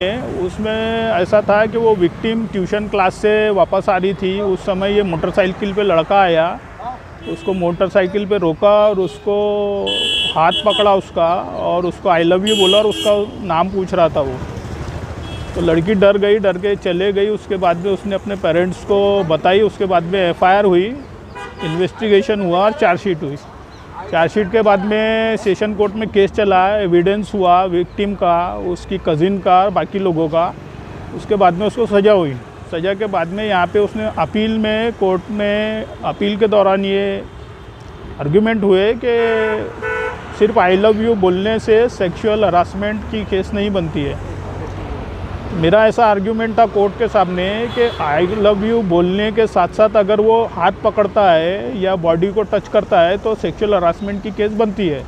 उसमें ऐसा था कि वो विक्टिम ट्यूशन क्लास से वापस आ रही थी। उस समय ये मोटरसाइकिल पे लड़का आया, उसको मोटरसाइकिल पे रोका और उसको हाथ पकड़ा उसका और उसको आई लव यू बोला और उसका नाम पूछ रहा था वो। तो लड़की डर गई, डर के चले गई। उसके बाद में उसने अपने पेरेंट्स को बताई। उसके बाद में एफआईआर हुई, इन्वेस्टिगेशन हुआ और चार्जशीट हुई। चार्जशीट के बाद में सेशन कोर्ट में केस चला, एविडेंस हुआ विक्टिम का, उसकी कज़िन का, बाकी लोगों का। उसके बाद में उसको सज़ा हुई। सज़ा के बाद में यहाँ पे उसने अपील में, कोर्ट में अपील के दौरान ये आर्गुमेंट हुए कि सिर्फ आई लव यू बोलने से सेक्सुअल हरासमेंट की केस नहीं बनती है। मेरा ऐसा आर्ग्यूमेंट था कोर्ट के सामने कि आई लव यू बोलने के साथ साथ अगर वो हाथ पकड़ता है या बॉडी को टच करता है तो सेक्सुअल हरासमेंट की केस बनती है।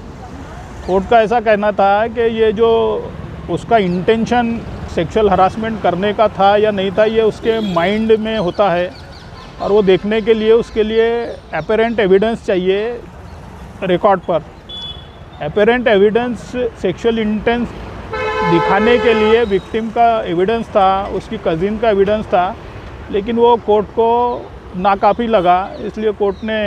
कोर्ट का ऐसा कहना था कि ये जो उसका इंटेंशन सेक्सुअल हरासमेंट करने का था या नहीं था, ये उसके माइंड में होता है और वो देखने के लिए उसके लिए अपरेंट एविडेंस चाहिए रिकॉर्ड पर। अपरेंट एविडेंस सेक्सुअल इंटेंस दिखाने के लिए विक्टिम का एविडेंस था, उसकी कज़िन का एविडेंस था, लेकिन वो कोर्ट को नाकाफ़ी लगा। इसलिए कोर्ट ने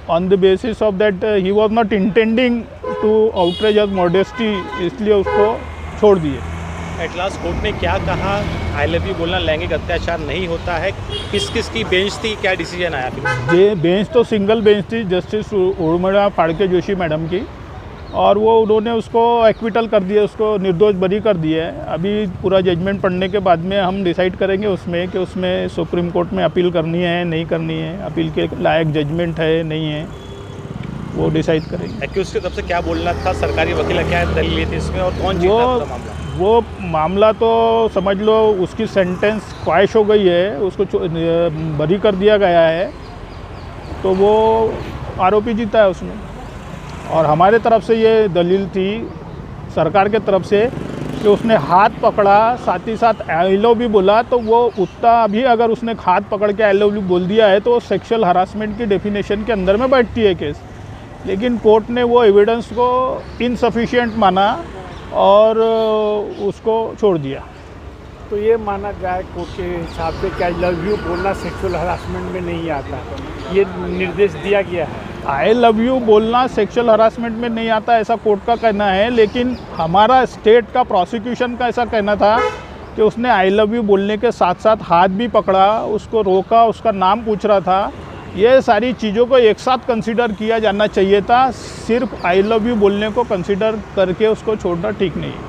on the basis of that he was not intending to outrage of modesty, इसलिए उसको छोड़ दिए। एट लास्ट कोर्ट ने क्या कहा? आई लव यू बोलना लैंगिक अत्याचार नहीं होता है। किस किस की बेंच थी, क्या डिसीजन आया फिर? ये बेंच तो सिंगल बेंच थी, जस्टिस उर्मिला फाड़के जोशी मैडम की, और वो उन्होंने उसको एक्विटल कर दिया, उसको निर्दोष बरी कर दिया है। अभी पूरा जजमेंट पढ़ने के बाद में हम डिसाइड करेंगे उसमें कि उसमें सुप्रीम कोर्ट में अपील करनी है नहीं करनी है, अपील के लायक जजमेंट है नहीं है, वो डिसाइड करेंगे। एक्यूज की तरफ से क्या बोलना था? सरकारी वकील क्या दलील थी इसमें और कौन जीता था मामला? वो मामला तो समझ लो उसकी सेंटेंस ख्वाहिश हो गई है, उसको बरी कर दिया गया है, तो वो आरोपी जीता है उसमें। और हमारे तरफ से ये दलील थी सरकार के तरफ से कि उसने हाथ पकड़ा, साथ ही साथ आई लव यू बोला, तो वो उतना भी अगर उसने हाथ पकड़ के आई लव यू बोल दिया है तो सेक्सुअल हरासमेंट की डेफिनेशन के अंदर में बैठती है केस। लेकिन कोर्ट ने वो एविडेंस को इनसफिशिएंट माना और उसको छोड़ दिया। तो ये माना जाए कोर्ट के हिसाब से कि आई लव यू बोलना सेक्सुअल हरासमेंट में नहीं आता, ये निर्देश दिया गया है। आई लव यू बोलना सेक्सुअल हरासमेंट में नहीं आता ऐसा कोर्ट का कहना है, लेकिन हमारा स्टेट का प्रोसिक्यूशन का ऐसा कहना था कि उसने आई लव यू बोलने के साथ साथ हाथ भी पकड़ा, उसको रोका, उसका नाम पूछ रहा था। ये सारी चीज़ों को एक साथ कंसीडर किया जाना चाहिए था। सिर्फ आई लव यू बोलने को कंसीडर करके उसको छोड़ना ठीक नहीं है।